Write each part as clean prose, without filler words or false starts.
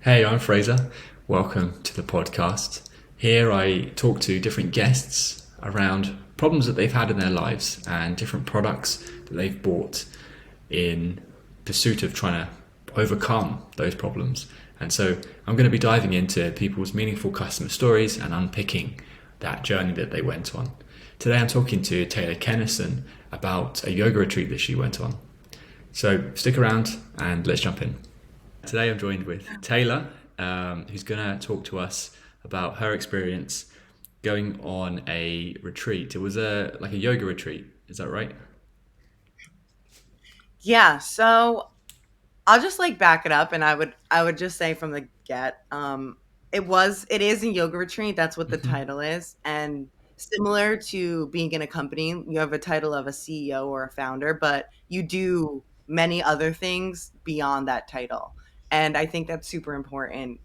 Hey, I'm Fraser. Welcome to the podcast. Here I talk to different guests around problems that they've had in their lives and different products that they've bought in pursuit of trying to overcome those problems. And so I'm going to be diving into people's meaningful customer stories and unpicking that journey that they went on. Today I'm talking to Taylor Kennerson about a yoga retreat that she went on. So stick around and let's jump in. Today I'm joined with Taylor, who's going to talk to us about her experience going on a retreat. It was a yoga retreat. Is that right? Yeah, so I'll just back it up and I would just say from the it is a yoga retreat, that's what the title is. And similar to being in a company, you have a title of a CEO or a founder, but you do many other things beyond that title. And I think that's super important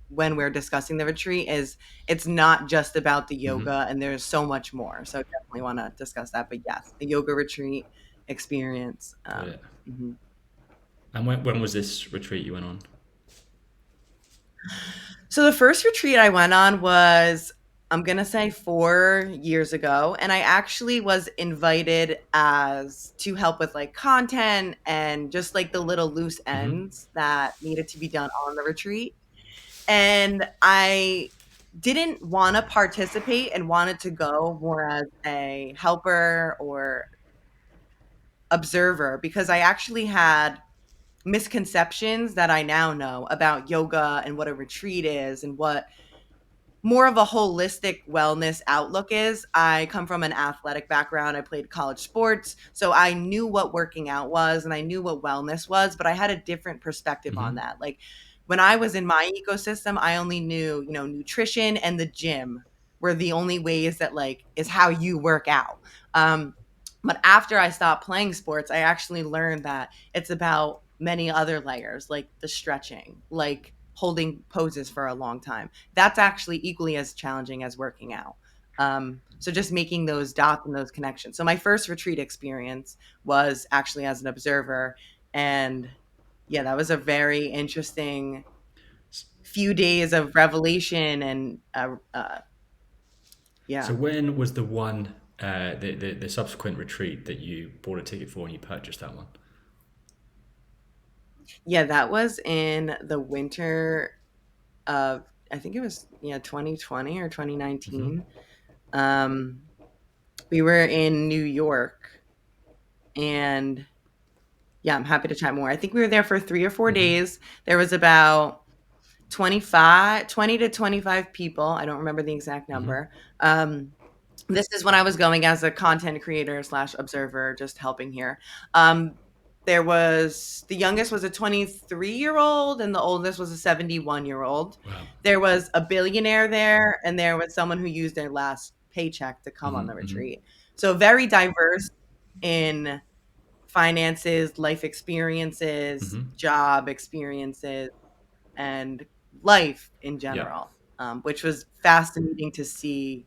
when we're discussing the retreat is it's not just about the yoga and there's so much more. So definitely want to discuss that. But yes, the yoga retreat experience. Got it. Mhm. And when was this retreat you went on? So the first retreat I went on was, I'm gonna say 4 years ago, and I actually was invited as to help with content and just the little loose ends that needed to be done on the retreat. And I didn't want to participate and wanted to go more as a helper or observer because I actually had misconceptions that I now know about yoga and what a retreat is and what more of a holistic wellness outlook is. I come from an athletic background. I played college sports, so I knew what working out was and I knew what wellness was, but I had a different perspective on Hmm. that. Like when I was in my ecosystem, I only knew, nutrition and the gym were the only ways that is how you work out. Um, but after I stopped playing sports, I actually learned that it's about many other layers, like the stretching, like holding poses for a long time. That's actually equally as challenging as working out. So just making those dots and those connections. So my first retreat experience was actually as an observer, and yeah, that was a very interesting few days of revelation and So yeah, when was the one, the subsequent retreat that you bought a ticket for and you purchased that one? yeah, that was in the winter of, I think it was 2020 or 2019. Um, we were in New York, and yeah, I'm happy to chat more. I think we were there for 3 or 4 days. There was about 20 to 25 people. I don't remember the exact number. This is when I was going as a content creator slash observer, just helping here. Um, there was the youngest was a 23-year-old and the oldest was a 71-year-old. Wow. There was a billionaire there, and there was someone who used their last paycheck to come on the retreat. So very diverse in finances, life experiences, job experiences, and life in Yeah. general, which was fascinating to see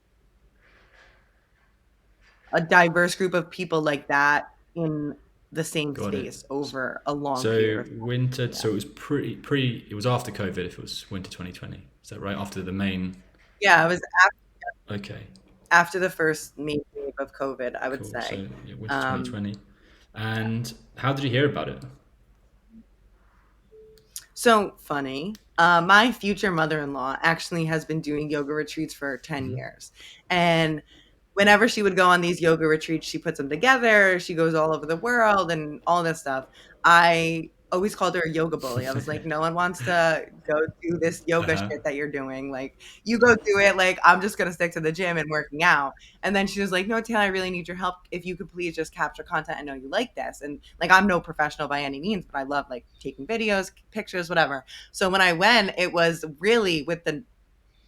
a diverse group of people like that in the same Got it. space over a long period So of time. winter. Yeah. So it was it was after COVID. If it was winter 2020, is that right? After the main. Yeah, it was Okay. after the first main wave of COVID, I would Cool. say. So yeah, winter Um, 2020. And how did you hear about it? so funny. My future mother-in-law actually has been doing yoga retreats for 10 years. And whenever she would go on these yoga retreats, she puts them together. She goes all over the world and all this stuff. I always called her a yoga bully. I was like, no one wants to go do this yoga Uh-huh. shit that you're doing. Like, you go do it. Like, I'm just going to stick to the gym and working out. And then she was like, no, Taylor, I really need your help. If you could please just capture content. I know you like this. And I'm no professional by any means, but I love taking videos, pictures, whatever. So when I went, it was really with the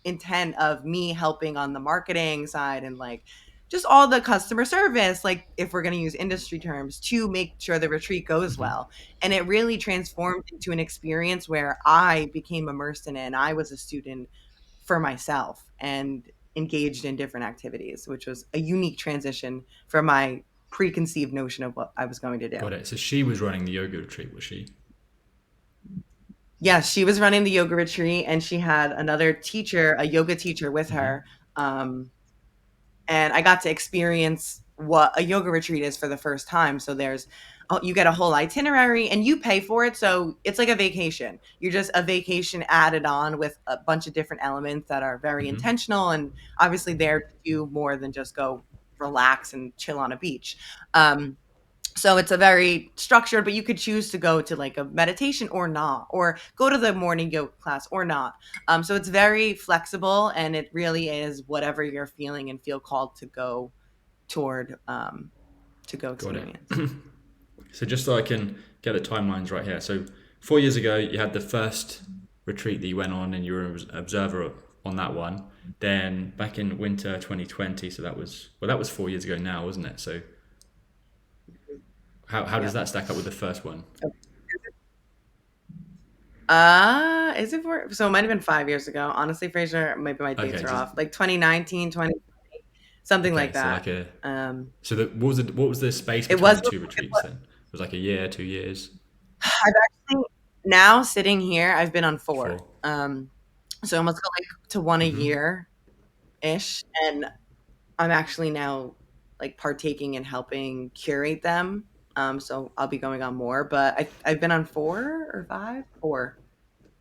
intent of me helping on the marketing side and just all the customer service, like if we're going to use industry terms, to make sure the retreat goes well. And it really transformed into an experience where I became immersed in it and I was a student for myself and engaged in different activities, which was a unique transition from my preconceived notion of what I was going to do. Got it. So she was running the yoga retreat, was she? Yeah, she was running the yoga retreat, and she had another teacher, a yoga teacher with Hmm. her. And I got to experience what a yoga retreat is for the first time. So there's you get a whole itinerary and you pay for it, so it's like a vacation. You're just a vacation added on with a bunch of different elements that are very Hmm. intentional and obviously there to do more than just go relax and chill on a beach. Um, so it's a very structured, but you could choose to go to like a meditation or not, or go to the morning yoga class or not. So it's very flexible, and it really is whatever you're feeling and feel called to go toward, to go Got it. experience. So just so I can get the timelines right here. So 4 years ago, you had the first retreat that you went on, and you were an observer on that one. Then back in winter 2020, so that was 4 years ago now, wasn't it? So how does Yep. that stack up with the first one? Is it for? So it might have been 5 years ago. Honestly, Fraser, maybe my dates Okay, are just off. Like 2019, something okay. like So that. like a Um, what was the space it between was. the two retreats then? It was like a year, 2 years, I've actually now sitting here. I've been on four. 4. So almost going to one a Mm-hmm. year ish, and I'm actually now like partaking and helping curate them. So I'll be going on more, but I've been on four or five, four.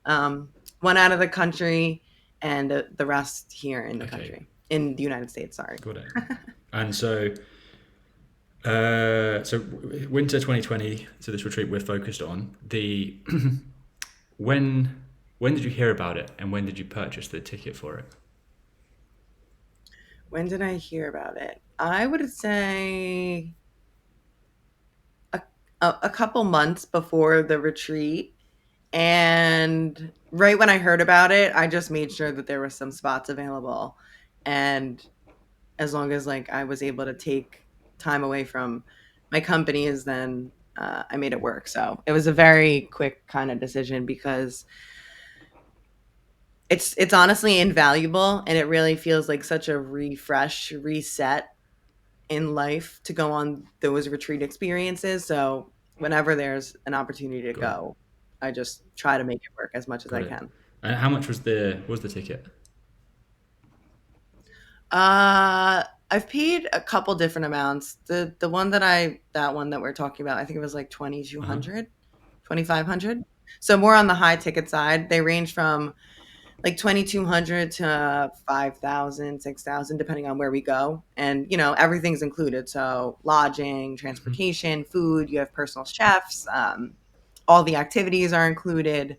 Um, one out of the country, and the rest here in the Okay, country, in the United States. Sorry. got it. And so winter 2020. So this retreat we're focused on the when when did you hear about it, and when did you purchase the ticket for it? When did I hear about it? I would say a, a couple months before the retreat. And right when I heard about it, I just made sure that there were some spots available. And as long as like I was able to take time away from my companies, then I made it work. So it was a very quick kind of decision because it's honestly invaluable, and it really feels like such a refresh, reset in life to go on those retreat experiences. So whenever there's an opportunity to Got it. go, I just try to make it work as much as Got I it. can. And how much was the ticket? I've paid a couple different amounts. The one that one that we're talking about, I think it was like Uh huh. 2,200, 2,500. So more on the high ticket side. They range from like 2,200 to 5,000, 6,000, depending on where we go. And, everything's included. So lodging, transportation, food, you have personal chefs, all the activities are included.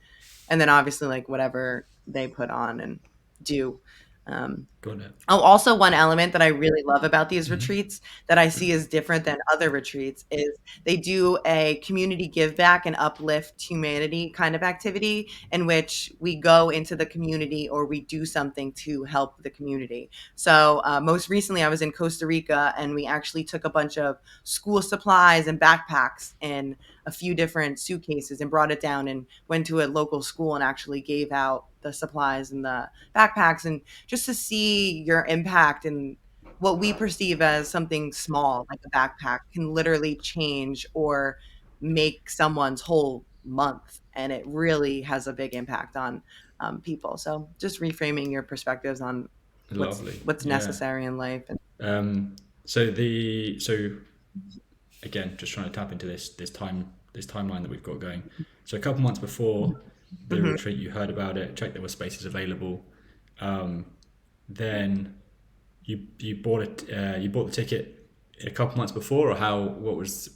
And then obviously like whatever they put on and do. Um, Got it. Oh, also one element that I really love about these Hmm. retreats that I see is different than other retreats is they do a community give back and uplift humanity kind of activity in which we go into the community or we do something to help the community. So most recently I was in Costa Rica, and we actually took a bunch of school supplies and backpacks in a few different suitcases and brought it down and went to a local school and actually gave out the supplies and the backpacks, and just to see your impact and what we perceive as something small like a backpack can literally change or make someone's whole month, and it really has a big impact on people. So just reframing your perspectives on what's Lovely. what's Yeah. necessary in life. And So again, just trying to tap into this timeline that we've got going. So a couple months before the Mhm. retreat, you heard about it, checked there were spaces available. Um, then you bought the ticket a couple months before, or how? What was?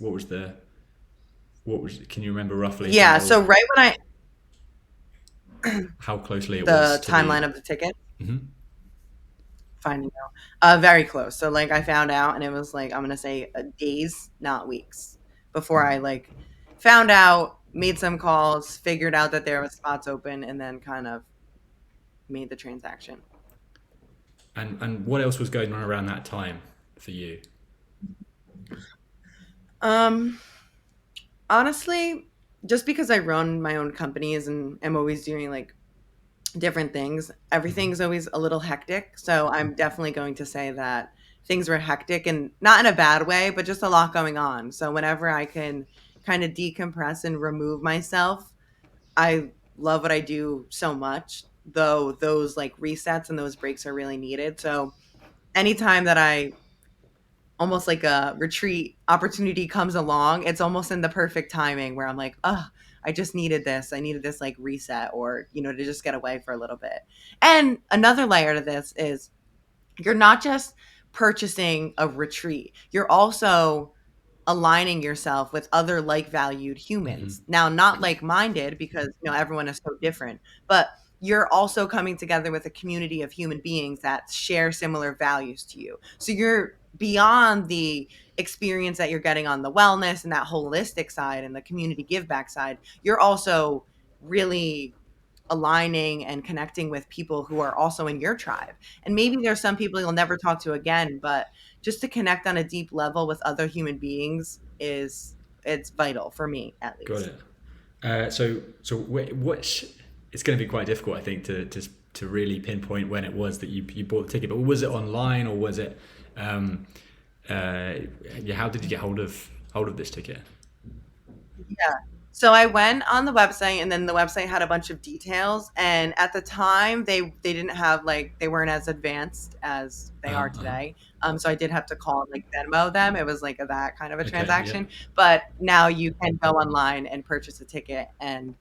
Can you remember roughly Yeah, so right when I how closely it was the to the? timeline of the ticket Mhm. finding out, very close. So like I found out, and it was like I'm gonna say days, not weeks, before I like found out, made some calls, figured out that there was spots open, and then kind of made the transaction. And what else was going on around that time for you? Um, Honestly, just because I run my own companies and am always doing like different things, Hmm. everything's always a little hectic. So I'm definitely going to say that things were hectic, and not in a bad way, but just a lot going on. So whenever I can kind of decompress and remove myself, I love what I do so much, though those like resets and those breaks are really needed. So anytime that I almost like a retreat opportunity comes along, it's almost in the perfect timing where I'm like, oh, I just needed this. I needed this like reset or, to just get away for a little bit. And another layer to this is you're not just purchasing a retreat, you're also aligning yourself with other like valued humans. Now, not like minded because everyone is so different, but you're also coming together with a community of human beings that share similar values to you. So you're beyond the experience that you're getting on the wellness and that holistic side and the community give back side. You're also really aligning and connecting with people who are also in your tribe. And maybe there's some people you'll never talk to again, but just to connect on a deep level with other human beings is it's vital for me at Got least. it. Which it's going to be quite difficult, I think, to really pinpoint when it was that you bought the ticket. But was it online or was it? Um, yeah, how did you get hold of this ticket? Yeah. So I went on the website and then the website had a bunch of details and at the time they didn't have like they weren't as advanced as they are Uh-huh. today. So I did have to call and like Venmo them. It was like that kind of a Okay. Yeah. transaction. But now you can go online and purchase a ticket and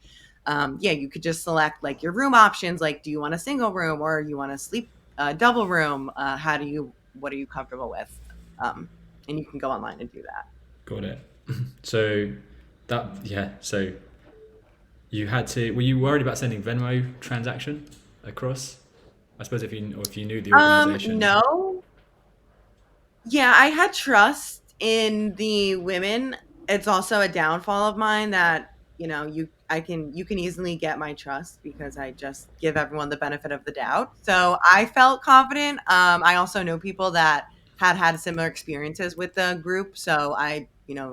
yeah, you could just select like your room options. Like, do you want a single room or you want to sleep double room? What are you comfortable with? And you can go online and do that. Got it. So that yeah. So you had to. Were you worried about sending Venmo transaction across? I suppose if you knew the organization. No. Yeah, I had trust in the women. It's also a downfall of mine that, you can easily get my trust because I just give everyone the benefit of the doubt. So I felt confident. I also know people that had similar experiences with the group, so I,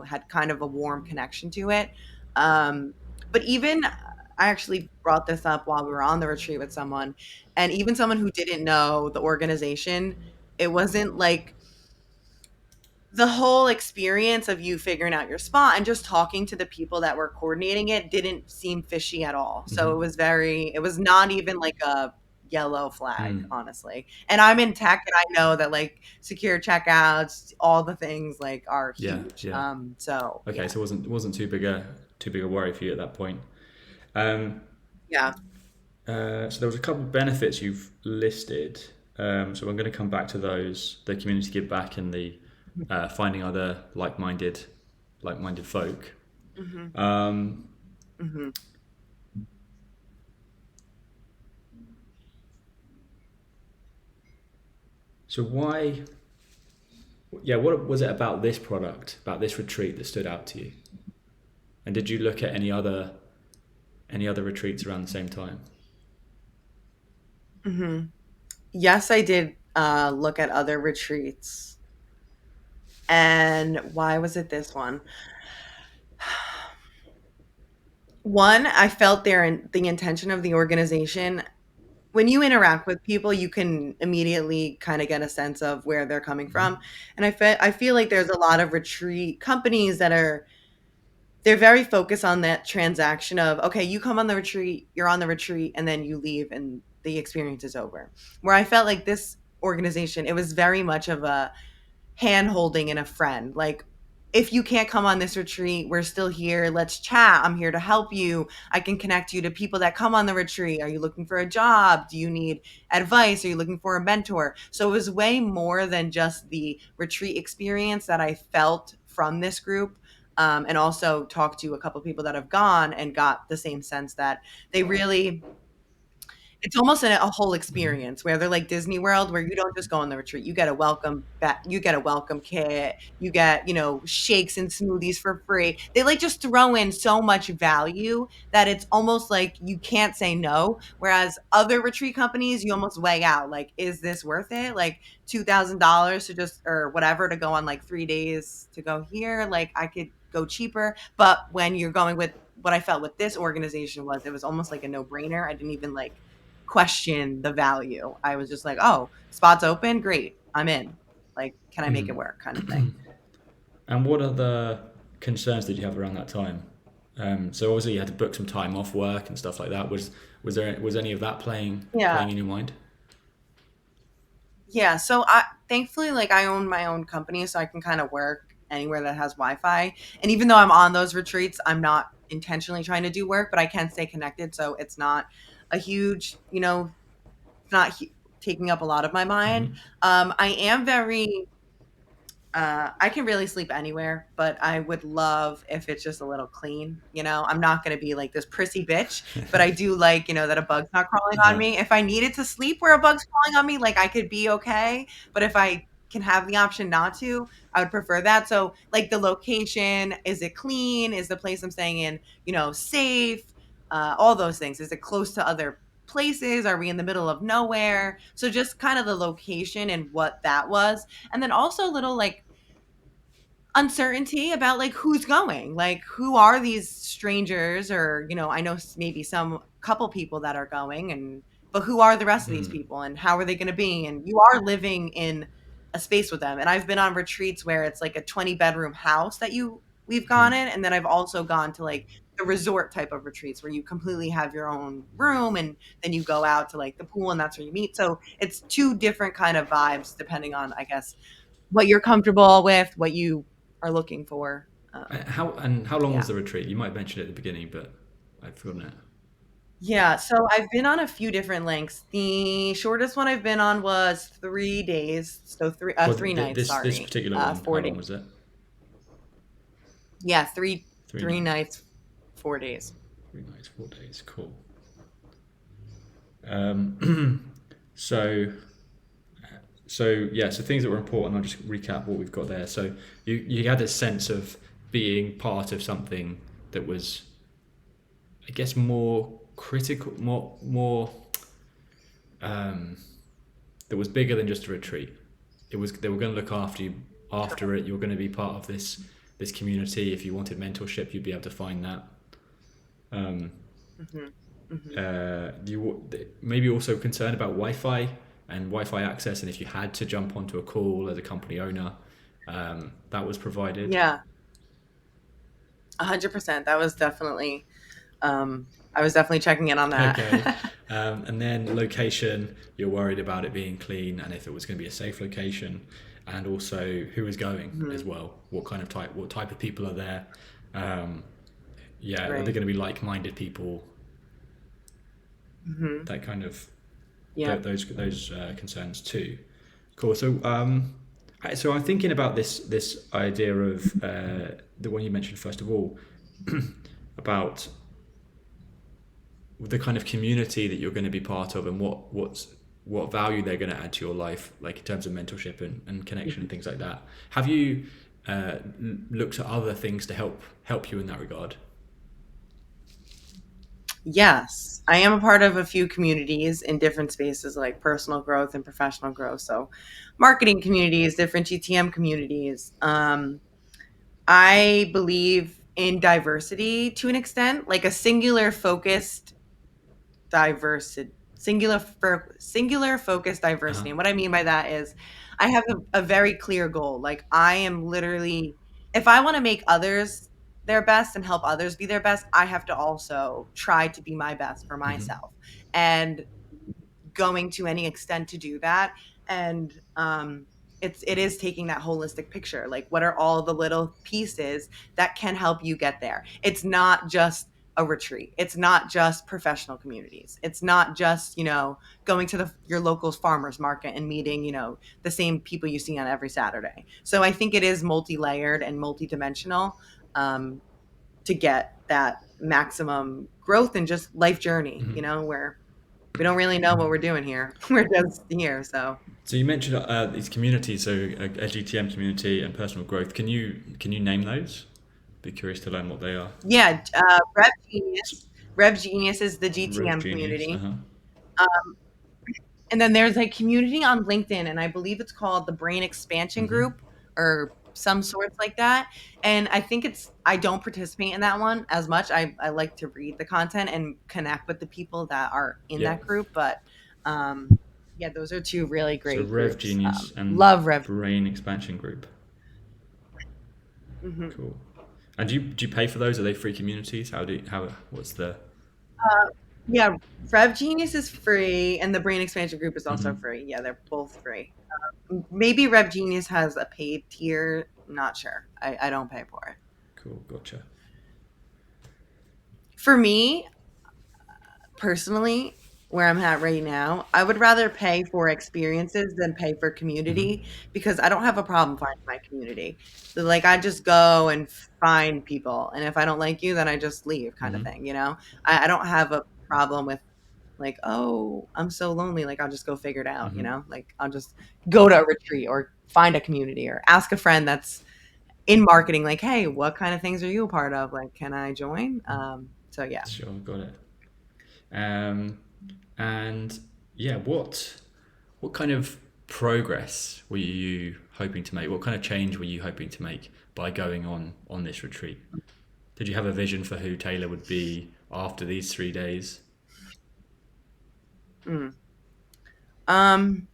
had kind of a warm connection to it. But even I actually brought this up while we were on the retreat with someone, and even someone who didn't know the organization, it wasn't like the whole experience of you figuring out your spot and just talking to the people that were coordinating it didn't seem fishy at all. So it was not even like a yellow flag, Mm. honestly. And I'm in tech and I know that like secure checkouts, all the things like are Yeah. huge. Yeah. So Okay. yeah. So it wasn't too big a worry for you at that point. Um, Yeah. so there was a couple of benefits you've listed. So I'm going to come back to those: the community give back and the finding other like-minded folk. Hmm. Um, Hmm. so why? Yeah, what was it about this product, about this retreat that stood out to you? And did you look at any other retreats around the same time? Hmm. Yes, I did look at other retreats. And why was it this one? One, I felt the intention of the organization. When you interact with people, you can immediately kind of get a sense of where they're coming from. And I feel like there's a lot of retreat companies that they're very focused on that transaction of, okay, you come on the retreat, you're on the retreat, and then you leave and the experience is over. Where I felt like this organization, it was very much of a hand holding and a friend. Like, if you can't come on this retreat, we're still here. Let's chat. I'm here to help you. I can connect you to people that come on the retreat. Are you looking for a job? Do you need advice? Are you looking for a mentor? So it was way more than just the retreat experience that I felt from this group. And also talked to a couple people that have gone and got the same sense that they really it's almost a whole experience where they're like Disney World, where you don't just go on the retreat. You get a you get a welcome kit. You get, shakes and smoothies for free. They like just throw in so much value that it's almost like you can't say no. Whereas other retreat companies, you almost weigh out like, is this worth it? Like $2,000 to just or whatever to go on like 3 days to go here. Like I could go cheaper. But when you're going with what I felt with this organization was it was almost like a no brainer. I didn't even like question the value. I was just like, "Oh, spots open, great, I'm in. Like, can I make it work?" kind of thing. And what other concerns did you have around that time? So obviously you had to book some time off work and stuff like that. Was any of that Yeah. playing in your mind? Yeah, so I thankfully like I own my own company so I can kind of work anywhere that has Wi-Fi. And even though I'm on those retreats, I'm not intentionally trying to do work, but I can stay connected so it's not a huge, it's not taking up a lot of my mind. I am very I can really sleep anywhere, but I would love if it's just a little clean. I'm not going to be like this prissy bitch, but I do like, that a bug's not crawling on Uh, me. If I needed to sleep where a bug's crawling on me, like I could be okay. But if I can have the option not to, I would prefer that. So, like the location, is it clean? Is the place I'm staying in, safe? All those things. Is it close to other places? Are we in the middle of nowhere? So, just kind of the location and what that was. And then also little like uncertainty about like who's going, like who are these strangers, or I know maybe some couple people that are going, and but who are the rest of these people and how are they going to be, and you are living in a space with them. And I've been on retreats where it's like a 20-bedroom house that we've gone in, and then I've also gone to like the resort type of retreats where you completely have your own room, and then you go out to like the pool and that's where you meet. So it's two different kind of vibes depending on, I guess, what you're comfortable with, what you are looking for. how long was Yeah. the retreat? You might have mentioned it at the beginning, but I've forgotten it. Yeah. So I've been on a few different lengths. The shortest one I've been on was 3 days. So Well, 3 nights, this sorry. particular one, how 4 days. long was it? Yeah. Three Three nights. nights, 4 days. 3 nights, 4 days. Cool. Um, so so things that were important. I'll just recap what we've got there. So you had this sense of being part of something that was, I guess, more critical, more that was bigger than just a retreat. It was They were going to look after you after it. You were going to be part of this community. If you wanted mentorship, you'd be able to find that. Um, Hmm. Hmm. you maybe also concerned about Wi-Fi and Wi-Fi access, and if you had to jump onto a call as a company owner, that was provided. Yeah. 100%. That was definitely, um, I was definitely checking in on Okay. that. And then location, you're worried about it being clean and if it was going to be a safe location, and also who is going as Hmm. well. What type of people are there? Um, yeah, are they Right. going to be like-minded people? Hmm. That kind of Yeah. those concerns too. Cool. So I'm thinking about this idea of the one you mentioned first of all about the kind of community that you're going to be part of, and what value they're going to add to your life, like in terms of mentorship and connection and things like that. Have you looked at other things to help you in that regard? Yes, I am a part of a few communities in different spaces like personal growth and professional growth. So, marketing communities, different GTM communities. I believe in diversity to an extent, like a singular focused diversity, singular focused Uh-huh. diversity. And what I mean by that is, I have a very clear goal. Like I am literally, if I want to make others their best and help others be their best, I have to also try to be my best for myself. And going to any extent to do that. And it is taking that holistic picture. Like, what are all the little pieces that can help you get there? It's not just a retreat. It's not just professional communities. It's not just going to your local farmers market and meeting the same people you see on every Saturday. So I think it is multi-layered and multi-dimensional, um, to get that maximum growth and just life journey. Where we don't really know what we're doing here. We're just here. So So you mentioned these communities, so a GTM community and personal growth. Can you name those? Be curious to learn what they are. yeah, Rev So, Genius. Rev Genius is the Rev GTM Genius. Uh community. huh. And then there's a community on LinkedIn, and I believe it's called the Brain Expansion Mm-hmm. Group or some sorts like that. And I think I don't participate in that one as much. I like to read the content and connect with the people that are in that Yep. group. But um, yeah, those are two really So great Rev groups. Genius and Love Rev. Brain Expansion Group. Hmm. Cool. And do you pay for those? Are they free communities? What's the? Yeah, Rev Genius is free, and the Brain Expansion Group is also Hmm. free. Yeah, they're both free. Maybe Rev Genius has a paid tier. Not sure. I don't pay for it. Cool, gotcha. For me, personally, where I'm at right now, I would rather pay for experiences than pay for community Hmm. because I don't have a problem finding my community. So, like, I just go and find people, and if I don't like you, then I just leave, kind of Hmm. thing. I don't have a problem with like, oh, I'm so lonely. Like, I'll just go figure it out. Hmm. Like, I'll just go to a retreat or find a community or ask a friend that's in marketing, like, hey, what kind of things are you a part of? Like, can I join? So yeah. Sure, got it. Um, and yeah, what kind of progress were you hoping to make? What kind of change were you hoping to make by going on this retreat? Did you have a vision for who Taylor would be after these 3 days? Mm. Um,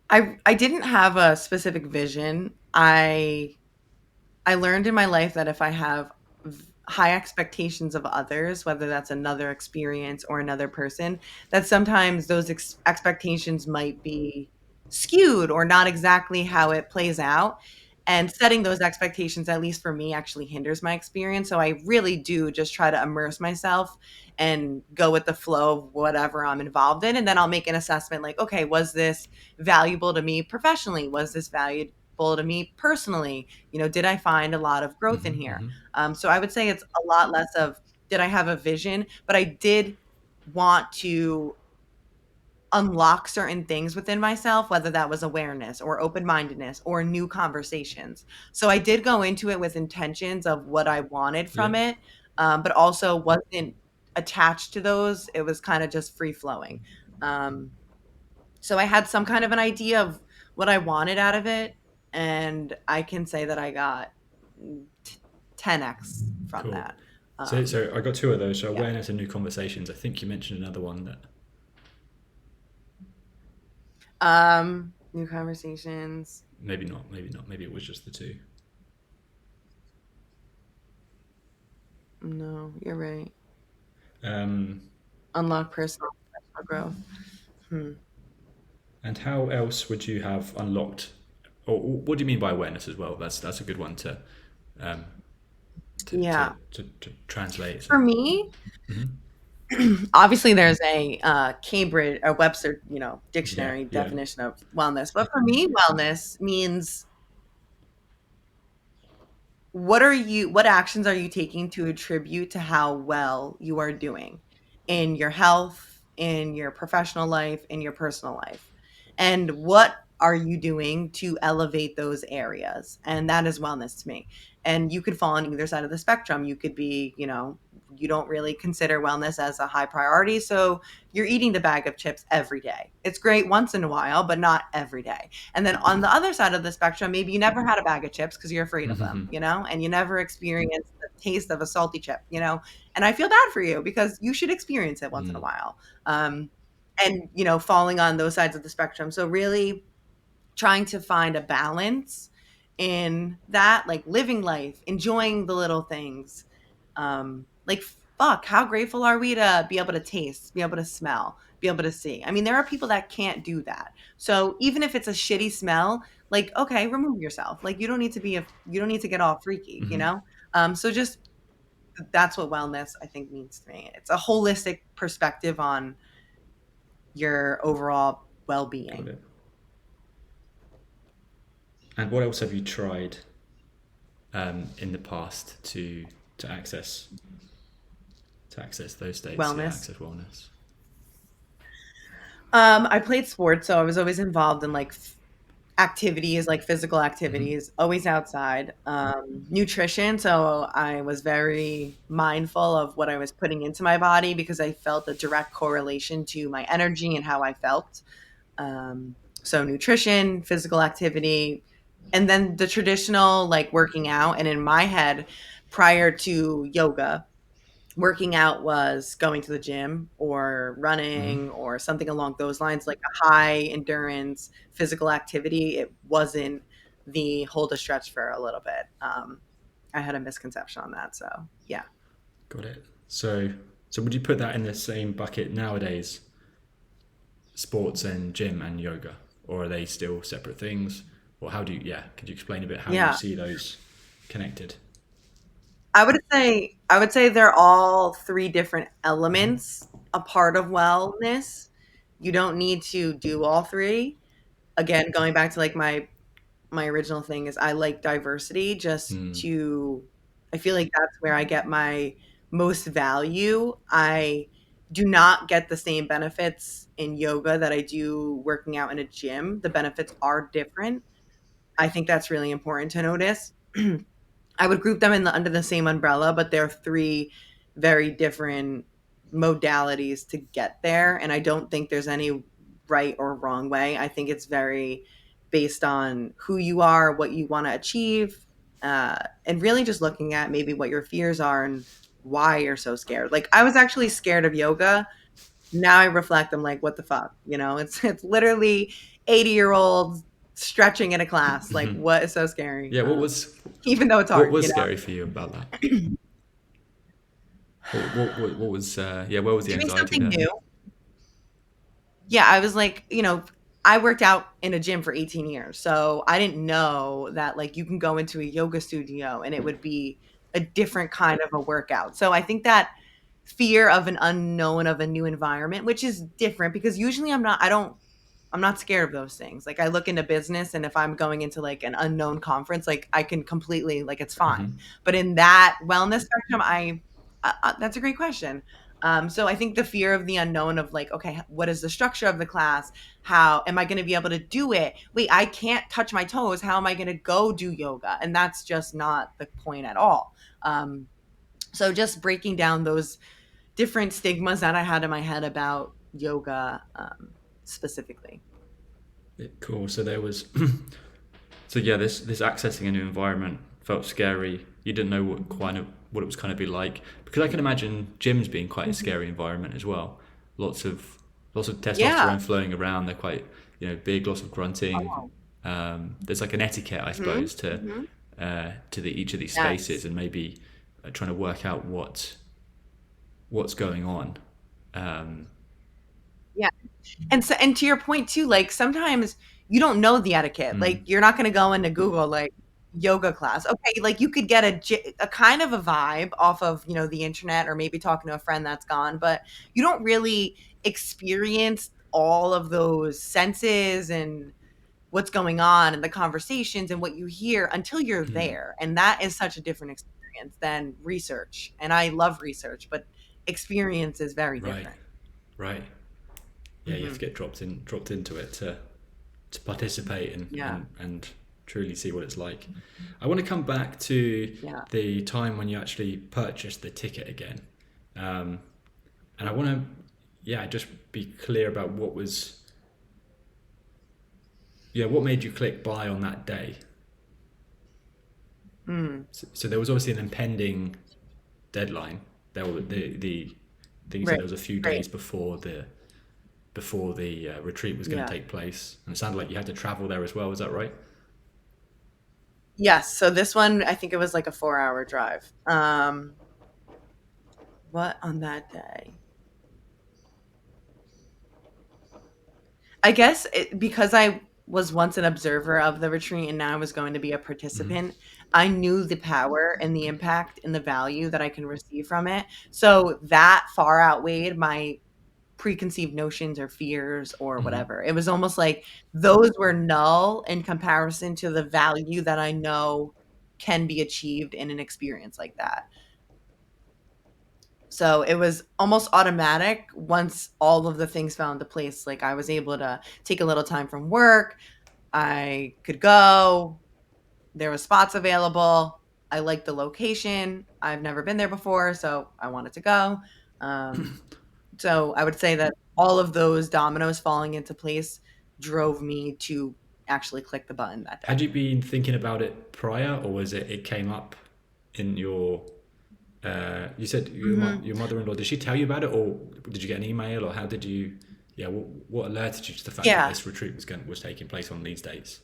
I didn't have a specific vision. I learned in my life that if I have high expectations of others, whether that's another experience or another person, that sometimes those expectations might be skewed or not exactly how it plays out. And setting those expectations, at least for me, actually hinders my experience. So I really do just try to immerse myself and go with the flow of whatever I'm involved in. And then I'll make an assessment like, okay, was this valuable to me professionally? Was this valuable to me personally? Did I find a lot of growth in Hmm. here? Hmm. So I would say it's a lot less of did I have a vision, but I did want to unlock certain things within myself, whether that was awareness or open mindedness or new conversations. So I did go into it with intentions of what I wanted Yeah, from it, but also wasn't attached to those. It was kind of just free flowing. Um, so I had some kind of an idea of what I wanted out of it, and I can say that I got t- 10x from cool. that. So I got two of those. So Yeah. awareness and new conversations. I think you mentioned another one that New conversations. maybe not, maybe not, maybe it was just the two. No, you're right. Um, Unlock personal growth. Hmm. and how else would you have unlocked, or what do you mean by awareness as well? That's a good one um, Yeah. to translate. So, For me, hmm. obviously there's a Cambridge or Webster, Yeah, dictionary yeah. definition of wellness. But for me, wellness means what actions are you taking to attribute to how well you are doing in your health, in your professional life, in your personal life? And what are you doing to elevate those areas? And that is wellness to me. And you could fall on either side of the spectrum. You could be, you don't really consider wellness as a high priority, so you're eating the bag of chips every day. It's great once in a while, but not every day. And then on the other side of the spectrum, maybe you never had a bag of chips because you're afraid of them, and you never experienced the taste of a salty chip. And I feel bad for you because you should experience it once in a Mm, while. And, falling on those sides of the spectrum. So, really trying to find a balance in that, like living life, enjoying the little things. Like, fuck, how grateful are we to be able to taste, be able to smell, be able to see? I mean, there are people that can't do that. So even if it's a shitty smell, like, okay, remove yourself. Like, you don't need to get all freaky. So just that's what wellness I think means to me. It's a holistic perspective on your overall got well-being. it. And what else have you tried in the past to access those states? Yeah, Wellness. access wellness. I played sports, so I was always involved in like activities, like physical Hmm. activities, always outside. Nutrition, so I was very mindful of what I was putting into my body because I felt a direct correlation to my energy and how I felt. So nutrition, physical activity, and then the traditional like working out. And in my head, prior to yoga, working out was going to the gym or Hmm. running or something along those lines, like a high endurance physical activity. It wasn't the hold a stretch for a little bit. I had a misconception on that. So yeah. Got it. So would you put that in the same bucket nowadays, sports and gym and yoga, or are they still separate things? Or how do you? Yeah, could you explain a bit how you Yeah. see those connected? I would say they're all three different Hmm. elements, a part of wellness. You don't need to do all three. Again, going back to like my original thing is I like diversity just Mm. to I feel like that's where I get my most value. I do not get the same benefits in yoga that I do working out in a gym. The benefits are different. I think that's really important to notice. I would group them in the under the same umbrella, but they're three very different modalities to get there. And I don't think there's any right or wrong way. I think it's very based on who you are, what you want to achieve, and really just looking at maybe what your fears are and why you're so scared. Like I was actually scared of yoga. Now I reflect, I'm like, what the fuck? It's literally 80-year-olds stretching in a class. Like, what is so scary? Yeah, Even though it's what hard, was scary for you about that? What was yeah? Where was the doing anxiety something there? new. Yeah, I was like, I worked out in a gym for 18 years. So I didn't know that like you can go into a yoga studio and it would be a different kind of a workout. So I think that fear of an unknown of a new environment, which is different because usually I'm not scared of those things. Like I look into business and if I'm going into like an unknown conference, like I can completely like it's fine. Hmm. But in that wellness spectrum, that's a great question. So I think the fear of the unknown of like, okay, what is the structure of the class? How am I going to be able to do it? Wait, I can't touch my toes. How am I going to go do yoga? And that's just not the point at all. So just breaking down those different stigmas that I had in my head about yoga specifically. Yeah, cool. So there was so yeah, this accessing a new environment felt scary. You didn't know what it was kind of be like because I can imagine gyms being quite a Mhm. scary environment as well. Lots of lots of Yeah. testosterone flowing around. They're quite big. Lots of grunting. Oh. There's like an etiquette, I Mhm. suppose, Mhm. to the each of these spaces, Yes. and maybe trying to work out what's going on. Um, Yeah. And to your point too, like sometimes you don't know the etiquette. mm, Like you're not going to go into Google like yoga class. Okay, like you could get a kind of a vibe off of, the internet or maybe talking to a friend that's gone, but you don't really experience all of those senses and what's going on and the conversations and what you hear until you're mm, there. And that is such a different experience than research. And I love research, but experience is very right, different. right. Yeah, you have to Hmm. get dropped into it to participate Yeah. and truly see what it's like. I want to come back to Yeah. the time when you actually purchased the ticket again, um, and I want to just be clear about what made you click buy on that day. Mm. So there was obviously an impending deadline. There were the thing you said Right. there was a few Right. days before the retreat was going to Yeah. take place, and it sounded like you had to travel there as well. Is that right? Yes. So this one, I think it was like a 4-hour drive. What on that day? I guess because I was once an observer of the retreat and now I was going to be a Mm-hmm. participant, I knew the power and the impact and the value that I can receive from it. So that far outweighed my preconceived notions or fears or Mm-hmm. whatever. It was almost like those were null in comparison to the value that I know can be achieved in an experience like that. So it was almost automatic once all of the things fell into place. Like I was able to take a little time from work. I could go. There were spots available. I liked the location. I've never been there before, so I wanted to go. Um, so I would say that all of those dominoes falling into place drove me to actually click the button that Had day. you been thinking about it prior, or was it came up in your? You said Hmm. your mother-in-law. Did she tell you about it, or did you get an email, or how did you? Yeah, what alerted you to the fact that Yeah. this retreat was taking place on these dates?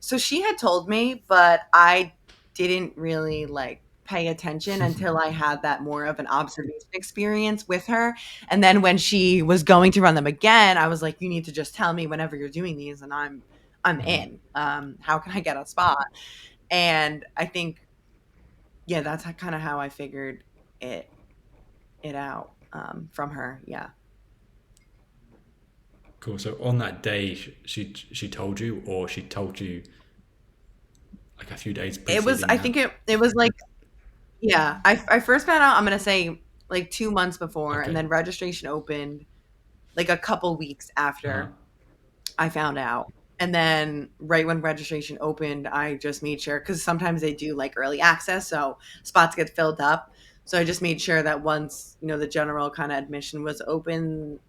So she had told me, but I didn't really like pay attention until I had that more of an observation experience with her. And then when she was going to run them again, I was like, you need to just tell me whenever you're doing these and I'm in. How can I get a spot? And I think, yeah, that's kind of how I figured it it out from her. Yeah. Cool. So on that day, she told you, or she told you like a few days It was preceding I that? think it was like, yeah, I first found out, I'm gonna say, like 2 months before, and Okay. then registration opened like a couple weeks Uh huh. after I found out. And then right when registration opened, I just made sure, because sometimes they do like early access, so spots get filled up. So I just made sure that once, the general kind of admission was open,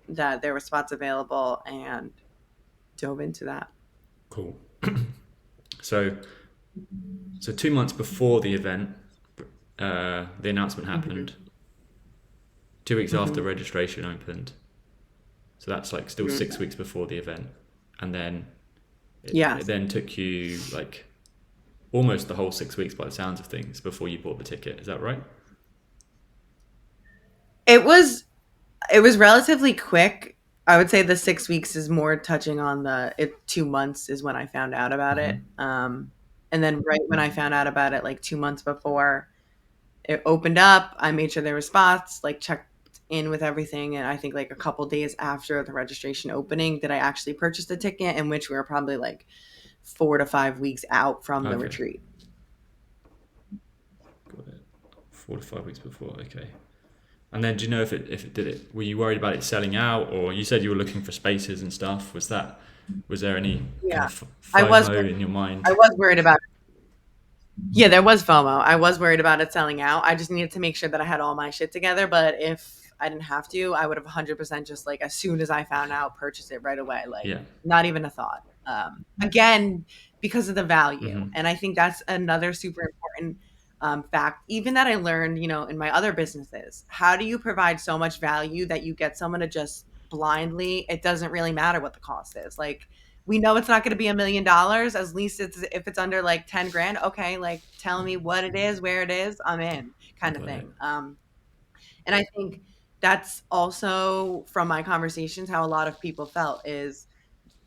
that there were spots available, and dove into that. Cool. So 2 months before the event, the announcement Hmm. happened. 2 weeks after Hmm. registration opened. So that's like still Hmm. 6 weeks before the event, and then it Yes. then took you like almost the whole 6 weeks by the sounds of things before you bought the ticket. Is that right? It was it was relatively quick. I would say the 6 weeks is more touching on 2 months is when I found out about it. And then right when I found out about it, like 2 months before it opened up, I made sure there were spots, like checked in with everything. And I think like a couple days after the registration opening, did I actually purchase the ticket, in which we were probably like 4 to 5 weeks out from the Okay. retreat. Got it. 4 to 5 weeks before. Okay. And then, do you know if it did it? Were you worried about it selling out, or you said you were looking for spaces and stuff? Was there any kind Yeah, of I was FOMO in your mind? I was worried about Yeah, there was FOMO. I was worried about it selling out. I just needed to make sure that I had all my shit together. But if I didn't have to, I would have 100% just like, as soon as I found out, purchased it right away. Like, Yeah. not even a thought. Again, because of the value. Mm-hmm. And I think that's another super important fact, even that I learned, in my other businesses. How do you provide so much value that you get someone to just blindly, it doesn't really matter what the cost is. Like, we know it's not going to be $1 million. At least it's, if it's under like 10 grand, okay, like tell me what it is, where it is, I'm in, kind of Got it. thing. And I think that's also from my conversations how a lot of people felt is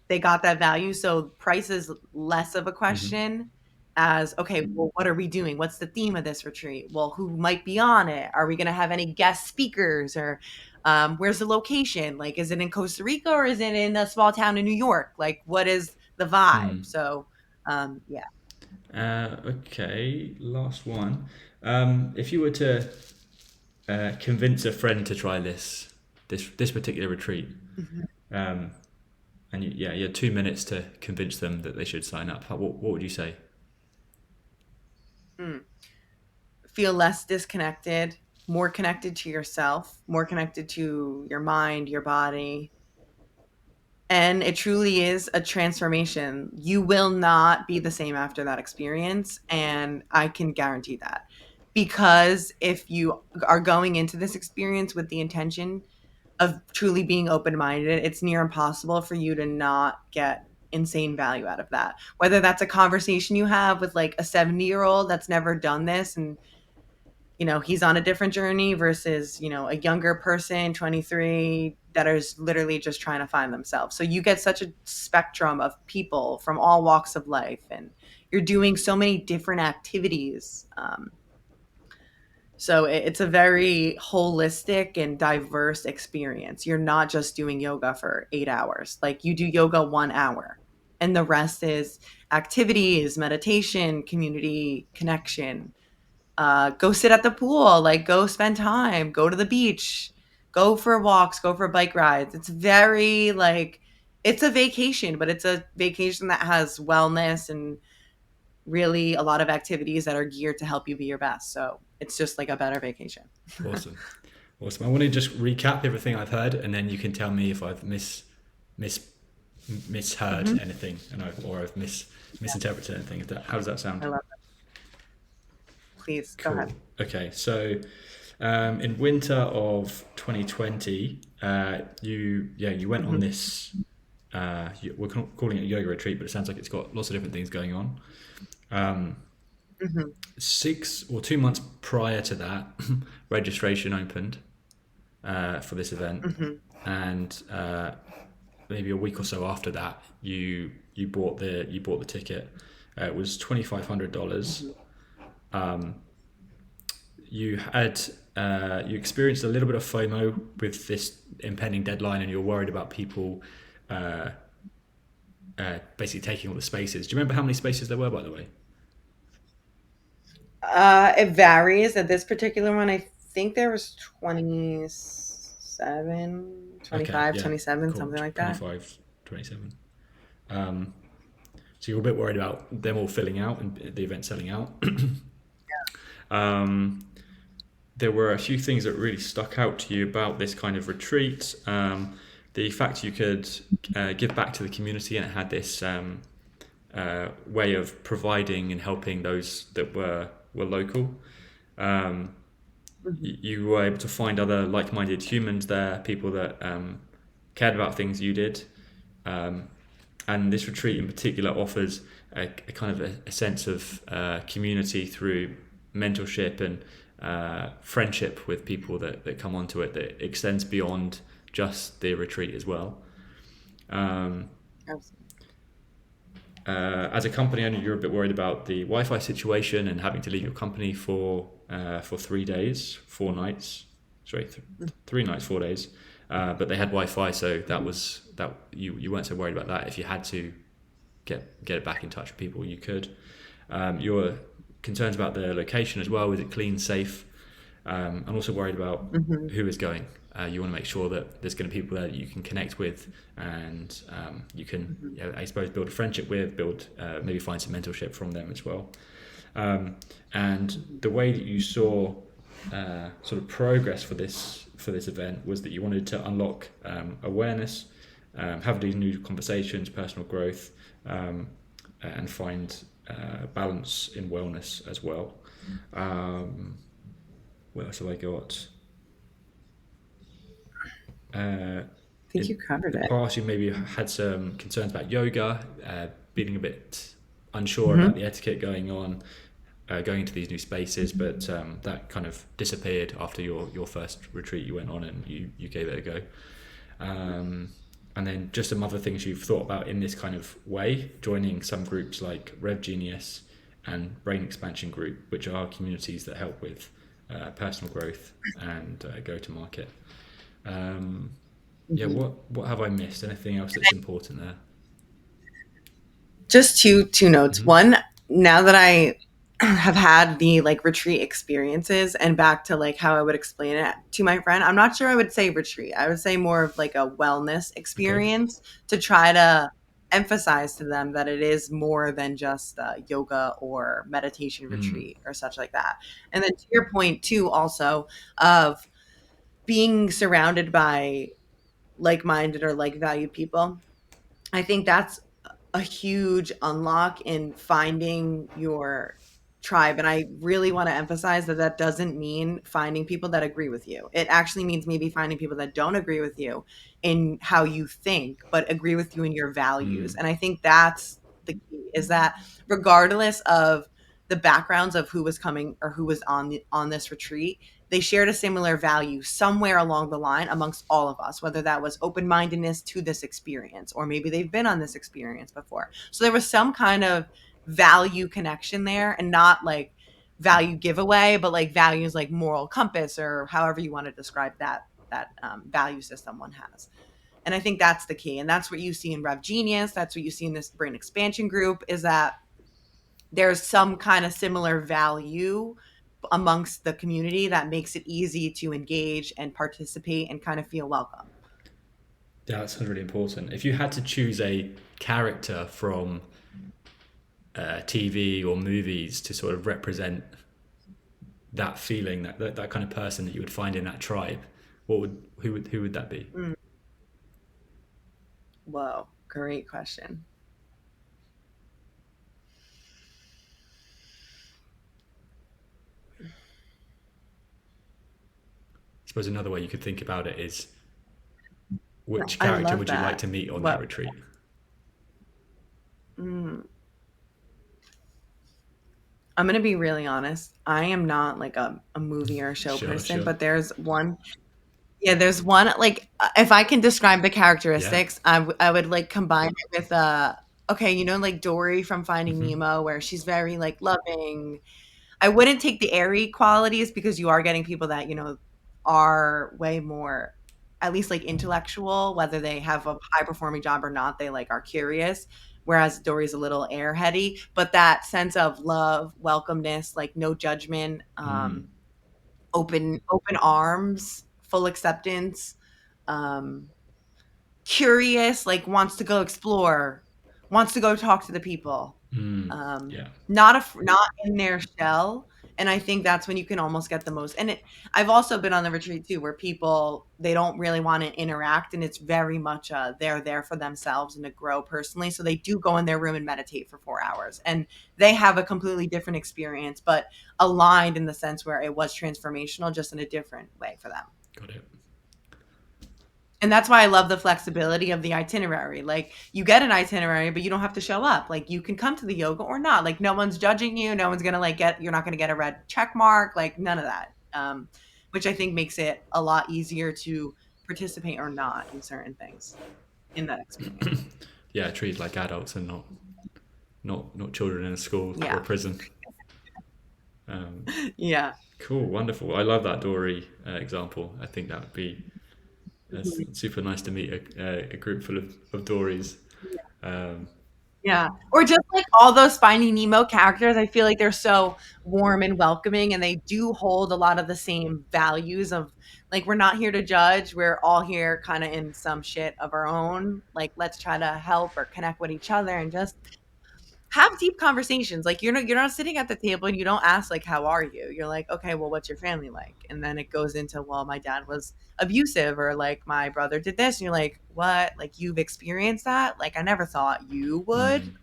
they got that value. So price is less of a Mm-hmm. question as, okay, well, what are we doing? What's the theme of this retreat? Well, who might be on it? Are we going to have any guest speakers, or where's the location? Like, is it in Costa Rica or is it in a small town in New York? Like, what is the vibe? Hmm. So, yeah. Okay. Last one. If you were to convince a friend to try this particular retreat, Mhm. um, and you had 2 minutes to convince them that they should sign up, what would you say? Mm. Feel less disconnected, more connected to yourself, more connected to your mind, your body. And it truly is a transformation. You will not be the same after that experience. And I can guarantee that. Because if you are going into this experience with the intention of truly being open minded, it's near impossible for you to not get insane value out of that. Whether that's a conversation you have with like a 70-year-old that's never done this, and he's on a different journey versus, a younger person, 23, that is literally just trying to find themselves. So you get such a spectrum of people from all walks of life, and you're doing so many different activities. So it's a very holistic and diverse experience. You're not just doing yoga for 8 hours. Like, you do yoga 1 hour, and the rest is activities, meditation, community connection. Go sit at the pool, like go spend time, go to the beach, go for walks, go for bike rides. It's very like, it's a vacation, but it's a vacation that has wellness and really a lot of activities that are geared to help you be your best. So it's just like a better vacation. Awesome. Awesome. I want to just recap everything I've heard, and then you can tell me if I've mis misheard Hmm. anything, or I've misinterpreted anything. How does that sound? I love it. Please go Cool. ahead. Okay. So, in winter of 2020, you went on Hmm. this. we're calling it a yoga retreat, but it sounds like it's got lots of different things going on. Um, Hmm. 2 months prior to that, registration opened for this event, Hmm. and maybe a week or so after that, you bought the ticket. It was $2,500. Hmm. You experienced a little bit of FOMO with this impending deadline, and you're worried about people basically taking all the spaces. Do you remember how many spaces there were, by the way? It varies. At this particular one, I think there was 27, Okay, 25, yeah, 27, cool. something like that. 25, 27. Um, so you're a bit worried about them all filling out and the event selling out. um, there were a few things that really stuck out to you about this kind of retreat. The fact you could give back to the community, and it had this way of providing and helping those that were local. Um, Hmm. you were able to find other like-minded humans there, people that cared about things you did. Um, and this retreat in particular offers a kind of a sense of community through mentorship and friendship with people that come onto it that extends beyond just the retreat as well. Um, Absolutely. as a company owner, you're a bit worried about the Wi-Fi situation and having to leave your company for 3 days, 4 nights, sorry, 3 nights, 4 days. But they had Wi-Fi, so that Hmm. was that you weren't so worried about that. If you had to get it back in touch with people, you could. Your concerns about the location as well. Was it clean, safe? I'm also worried about Hmm. who is going. You want to make sure that there's going to be people there that you can connect with, and you can, Hmm. I suppose, build a friendship with, build maybe find some mentorship from them as well. Um, and Hmm. the way that you saw sort of progress for this event was that you wanted to unlock awareness, have these new conversations, personal growth, um, and find balance in wellness as well. Um, what else have I got? Uh, I think you in covered the it. past, you maybe had some concerns about yoga, being a bit unsure about Hmm. the etiquette going on, going into these new spaces, but that kind of disappeared after your first retreat you went on and you gave it a go. Um, and then just some other things you've thought about in this kind of way, joining some groups like Rev Genius and Brain Expansion Group, which are communities that help with personal growth and go to market. Um, yeah, Hmm. what have I missed? Anything else that's important there? Just two notes. Mm-hmm. One, now that I have had the like retreat experiences and back to like how I would explain it to my friend, I'm not sure I would say retreat. I would say more of like a wellness Okay. experience to try to emphasize to them that it is more than just a yoga or meditation Mm. retreat or such like that. And then to your point too, also of being surrounded by like-minded or like-valued people. I think that's a huge unlock in finding your tribe. And I really want to emphasize that that doesn't mean finding people that agree with you. It actually means maybe finding people that don't agree with you in how you think, but agree with you in your values. Mm. And I think that's the key is that regardless of the backgrounds of who was coming or who was on this retreat, they shared a similar value somewhere along the line amongst all of us, whether that was open-mindedness to this experience or maybe they've been on this experience before. So there was some kind of value connection there and not like value giveaway, but like values like moral compass or however you want to describe that value system one has. And I think that's the key. And that's what you see in Rev Genius. That's what you see in this brain expansion group is that there's some kind of similar value amongst the community that makes it easy to engage and participate and kind of feel welcome. Yeah, that's really important. If you had to choose a character from TV or movies to sort of represent that feeling, that kind of person that you would find in that tribe, who would that be? Mm. Whoa, great question. I suppose another way you could think about it is which I character love would you like that. to meet on that What? retreat? Mm, I'm gonna be really honest. I am not like a movie or a show Sure, person, sure. but there's one. Yeah, there's one like if I can describe the Yeah. characteristics, I would like combine it with okay, you know, like Dory from Finding Hmm. Nemo, where she's very like loving. I wouldn't take the airy qualities because you are getting people that, you know, are way more at least like intellectual, whether they have a high performing job or not, they like are curious. Whereas Dory's a little airheady, but that sense of love, welcomeness, like no judgment, open arms, full acceptance, um, curious, like wants to go explore, wants to go talk to the people, Yeah. not in their shell. And I think that's when you can almost get the most. And I've also been on the retreat too, where people they don't really want to interact, and it's very much they're there for themselves and to grow personally. So they do go in their room and meditate for 4 hours, and they have a completely different experience, but aligned in the sense where it was transformational, just in a different way for them. Got it. And that's why I love the flexibility of the itinerary. Like you get an itinerary, but you don't have to show up. Like you can come to the yoga or not. Like no one's judging you. No one's gonna like get. You're not gonna get a red check mark. Like none of that. Which I think makes it a lot easier to participate or not in certain things in that experience. Yeah, treated like adults and not children in a school or a Yeah, prison. Um, yeah. cool, wonderful. I love that Dory example. I think that would be that's Mhm. super nice to meet a group full of Dories. Um, Yeah. Or just like all those Finding Nemo characters, I feel like they're so warm and welcoming, and they do hold a lot of the same values of like we're not here to judge. We're all here kind of in some shit of our own. Like let's try to help or connect with each other and just have deep conversations. Like you're not sitting at the table and you don't ask like how are you? You're like, okay, well what's your family like? And then it goes into, well, my dad was abusive, or like my brother did this, and you're like, what? Like you've experienced that? Like I never thought you would.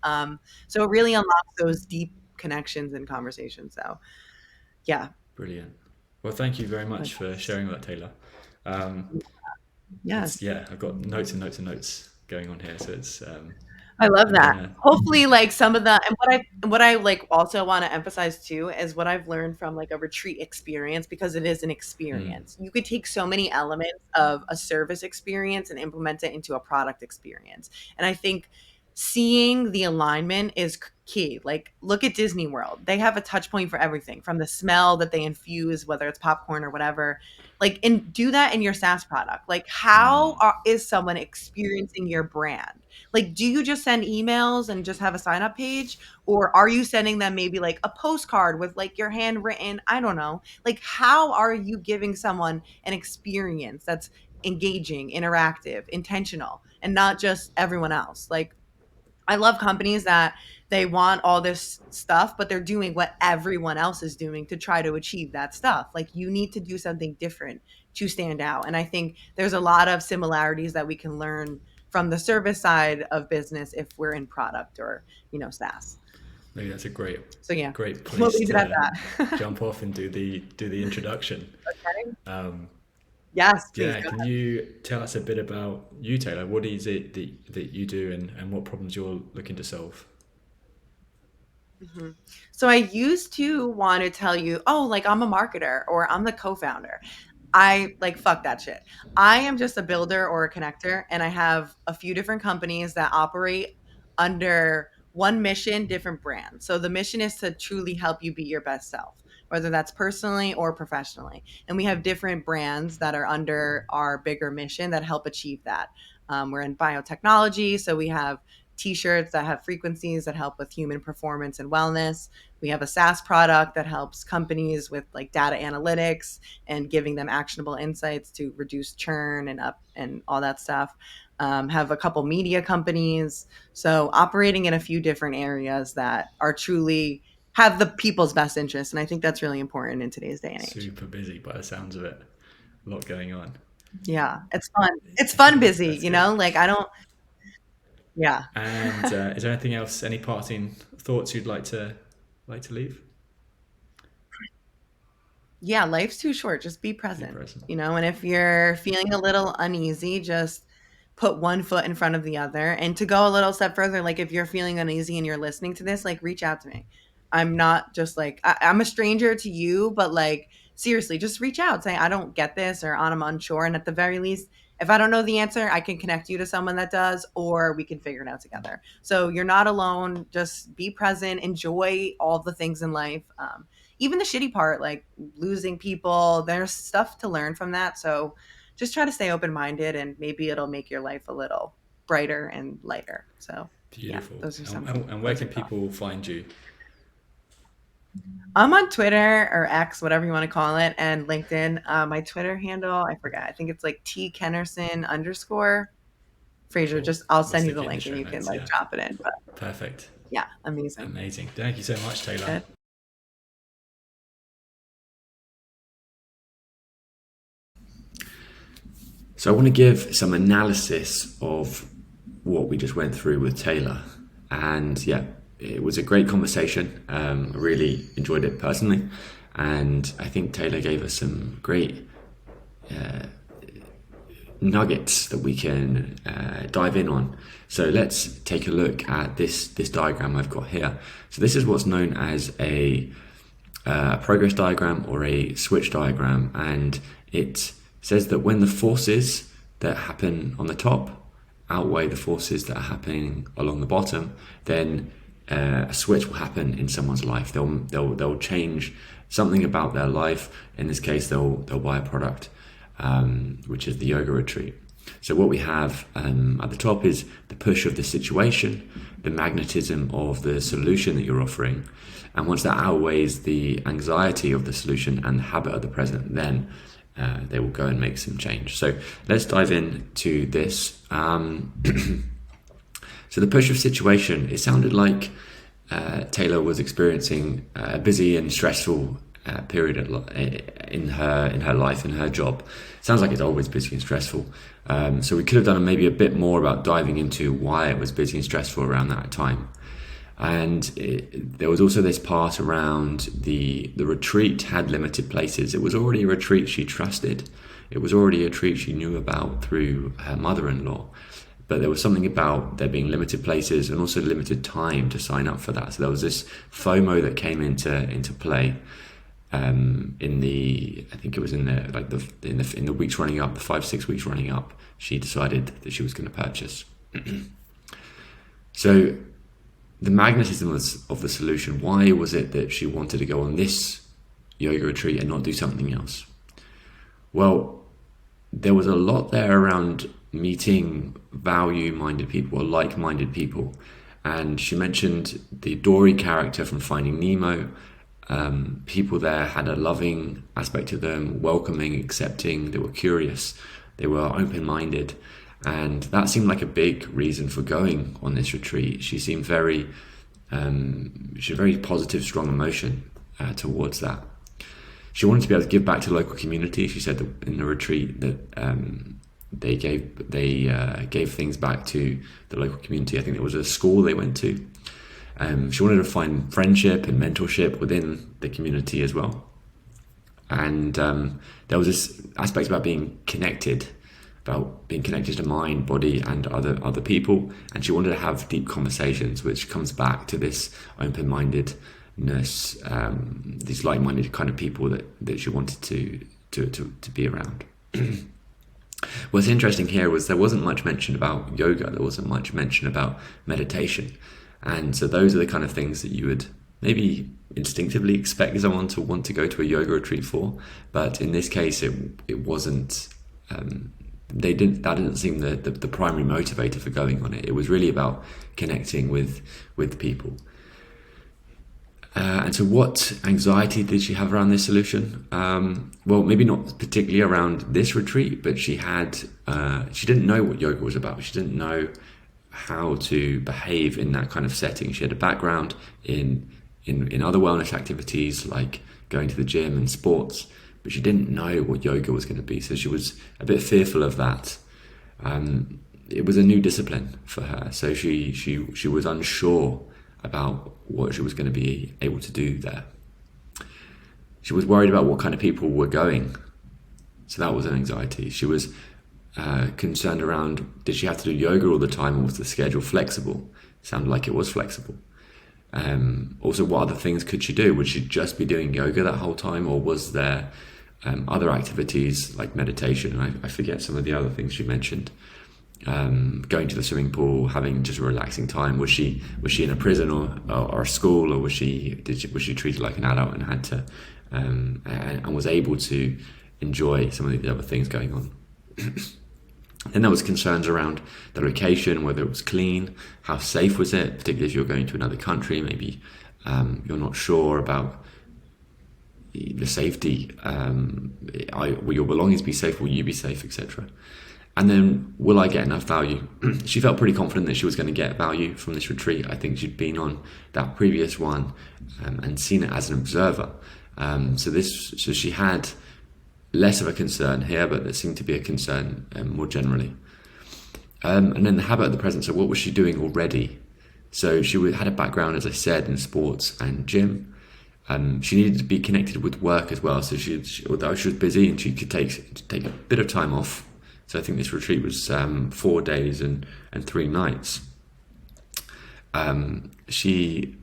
So it really unlocks those deep connections and conversations. So yeah. brilliant. Well, thank you very But much for sharing that, Taylor. Um, it's yes. yeah, I've got notes and notes and notes going on here, so it's I love I'm that. gonna. Hopefully, like some of the and what I like also want to emphasize too is what I've learned from like a retreat experience, because it is an Mm, experience. You could take so many elements of a service experience and implement it into a product experience. And I think seeing the alignment is key. Like look at Disney World. They have a touch point for everything, from the smell that they infuse, whether it's popcorn or whatever. Like and do that in your SaaS product. Like is someone experiencing your brand? Like, do you just send emails and just have a sign up page? Or are you sending them maybe like a postcard with like your handwritten, I don't know. Like, how are you giving someone an experience that's engaging, interactive, intentional, and not just everyone else? Like, I love companies that they want all this stuff, but they're doing what everyone else is doing to try to achieve that stuff. Like you need to do something different to stand out. And I think there's a lot of similarities that we can learn from the service side of business if we're in product or, you know, SaaS. maybe that's a great So yeah, great we'll place leave it at to that. jump off and do the introduction. Okay. Um, Yes, please yeah, go can you tell us a bit about you, Taylor? What is it that you do and what problems you're looking to solve? ahead. So I used to want to tell you, oh, like I'm a marketer or I'm the co-founder. I like fuck that shit. I am just a builder or a connector, and I have a few different companies that operate under one mission, different brands. So the mission is to truly help you be your best self, whether that's personally or professionally. And we have different brands that are under our bigger mission that help achieve that. We're in biotechnology, so we have t-shirts that have frequencies that help with human performance and wellness. We have a SaaS product that helps companies with like data analytics and giving them actionable insights to reduce churn and up and all that stuff. Have a couple media companies. So operating in a few different areas that are truly have the people's best interests. And I think that's really important in today's day and age. Super busy by the sounds of it. A lot going on. Yeah, it's fun. It's fun busy, That's you good. know? Like I don't yeah. And is there anything else? Any parting thoughts you'd like to leave? Yeah, life's too short. Just be Be present, present. you know? And if you're feeling a little uneasy, just put one foot in front of the other. And to go a little step further, like if you're feeling uneasy and you're listening to this, like reach out to me. I'm not just like I'm a stranger to you, but like seriously, just reach out, say I don't get this or I'm unsure, and at the very least, if I don't know the answer, I can connect you to someone that does, or we can figure it out together. So you're not alone. Just be present, enjoy all the things in life. Even the shitty part, like losing people, there's stuff to learn from that. So just try to stay open minded, and maybe it'll make your life a little brighter and lighter. So yeah, Beautiful. those are some And where closing can thoughts. people find you? I'm on Twitter or X, whatever you want to call it, and LinkedIn. My Twitter handle, I forgot. I think it's like T Kennerson underscore Fraser. Cool. Just I'll We'll send you stick the it in the link and show you can notes. like Yeah. drop it in. But Perfect. yeah, amazing. Amazing. Thank you so much, Taylor. Good. So I want to give some analysis of what we just went through with Taylor. And yeah, it was a great conversation. I really enjoyed it personally. And I think Taylor gave us some great nuggets that we can dive in on. So let's take a look at this diagram I've got here. So this is what's known as a progress diagram or a switch diagram, and it says that when the forces that happen on the top outweigh the forces that are happening along the bottom, then a switch will happen in someone's life. They'll change something about their life. In this case, they'll buy a product, which is the yoga retreat. So what we have at the top is the push of the situation, the magnetism of the solution that you're offering. And once that outweighs the anxiety of the solution and the habit of the present, then they will go and make some change. So let's dive into this. So the push of situation, it sounded like Taylor was experiencing a busy and stressful period in her life, in her job. Sounds like it's always busy and stressful. So we could have done maybe a bit more about diving into why it was busy and stressful around that time. And there was also this part around the retreat had limited places. It was already a retreat she trusted. It was already a retreat she knew about through her mother-in-law. But there was something about there being limited places and also limited time to sign up for that. So there was this FOMO that came into play in the, I think it was in the weeks running up, the 5-6 weeks running up. She decided that she was going to purchase. So the magnetism of the solution. Why was it that she wanted to go on this yoga retreat and not do something else? Well, there was a lot there around meeting value-minded people or like-minded people. And she mentioned the Dory character from Finding Nemo. People there had a loving aspect to them, welcoming, accepting. They were curious. They were open-minded. And that seemed like a big reason for going on this retreat. She seemed she had very positive, strong emotion towards that. She wanted to be able to give back to the local community. She said that in the retreat that they gave things back to the local community. I think it was a school they went to. She wanted to find friendship and mentorship within the community as well. And there was this aspect about being connected to mind, body, and other people. And she wanted to have deep conversations, which comes back to this open-mindedness, these like-minded kind of people that she wanted to be around. What's interesting here was there wasn't much mention about yoga. There wasn't much mention about meditation. And so those are the kind of things that you would maybe instinctively expect someone to want to go to a yoga retreat for. But in this case, it wasn't... that didn't seem the primary motivator for going on it. It was really about connecting with people. And so what anxiety did she have around this solution? Well, maybe not particularly around this retreat, but she didn't know what yoga was about. She didn't know how to behave in that kind of setting. She had a background in other wellness activities like going to the gym and sports, but she didn't know what yoga was going to be. So she was a bit fearful of that. It was a new discipline for her. So she was unsure about what she was going to be able to do there. She was worried about what kind of people were going. So that was an anxiety. She was concerned around, did she have to do yoga all the time, or was the schedule flexible? Sounded like it was flexible. Also, what other things could she do? Would she just be doing yoga that whole time, or was there other activities like meditation? I forget some of the other things she mentioned. Going to the swimming pool, having just a relaxing time. Was she in a prison or a school, or was she treated like an adult and had to and was able to enjoy some of the other things going on? Then there was concerns around the location, whether it was clean, how safe was it, particularly if you're going to another country, maybe you're not sure about the safety. Will your belongings be safe? Will you be safe, etc.? And then, will I get enough value? She felt pretty confident that she was going to get value from this retreat. I think she'd been on that previous one and seen it as an observer. So she had less of a concern here, but there seemed to be a concern more generally. And then the habit of the present. So what was she doing already? So she had a background, as I said, in sports and gym. She needed to be connected with work as well. So although she was busy and she could take a bit of time off. So I think this retreat was 4 days and 3 nights. She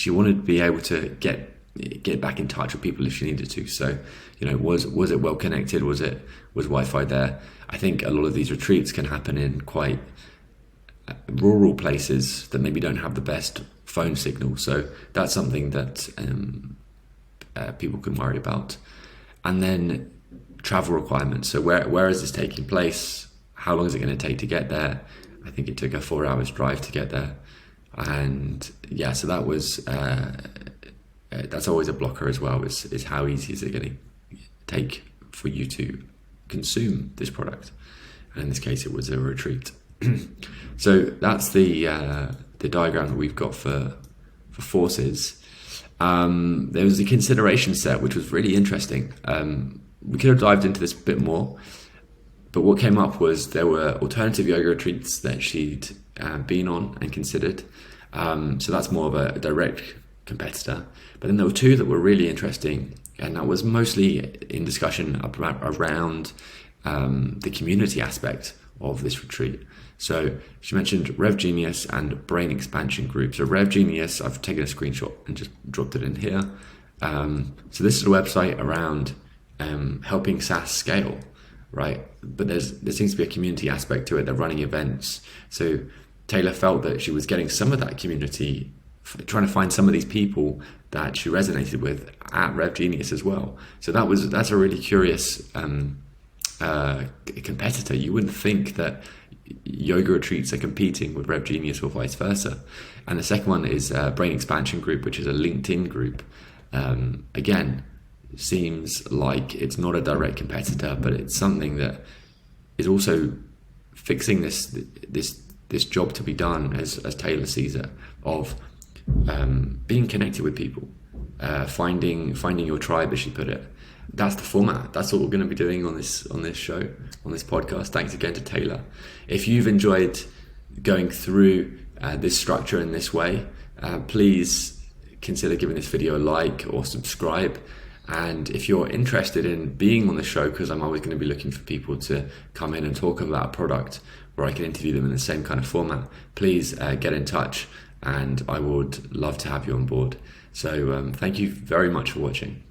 wanted to be able to get back in touch with people if she needed to. So, was it well connected? Was Wi-Fi there? I think a lot of these retreats can happen in quite rural places that maybe don't have the best phone signal. So that's something that people can worry about. And then travel requirements. So where is this taking place? How long is it going to take to get there? I think it took a 4 hours drive to get there. And yeah, so that was that's always a blocker as well, is how easy is it going to take for you to consume this product. And in this case, it was a retreat. So that's the diagram that we've got for forces. There was the consideration set, which was really interesting. We could have dived into this a bit more, but what came up was there were alternative yoga retreats that she'd been on and considered. So that's more of a direct competitor. But then there were 2 that were really interesting, and that was mostly in discussion around the community aspect of this retreat. So she mentioned Rev Genius and Brain Expansion Group. So Rev Genius, I've taken a screenshot and just dropped it in here. So this is a website around helping SaaS scale, right? But there seems to be a community aspect to it. They're running events. So Taylor felt that she was getting some of that community, trying to find some of these people that she resonated with at Rev Genius as well. So that's a really curious competitor. You wouldn't think that yoga retreats are competing with Rev Genius or vice versa. And the second one is Brain Expansion Group, which is a LinkedIn group. Again, seems like it's not a direct competitor, but it's something that is also fixing this job to be done as Taylor sees it, of being connected with people, finding your tribe, as she put it. That's the format. That's what we're going to be doing on this show, on this podcast. Thanks again to Taylor. If you've enjoyed going through this structure in this way, please consider giving this video a like or subscribe. And if you're interested in being on the show, because I'm always going to be looking for people to come in and talk about a product where I can interview them in the same kind of format, please get in touch, and I would love to have you on board. So thank you very much for watching.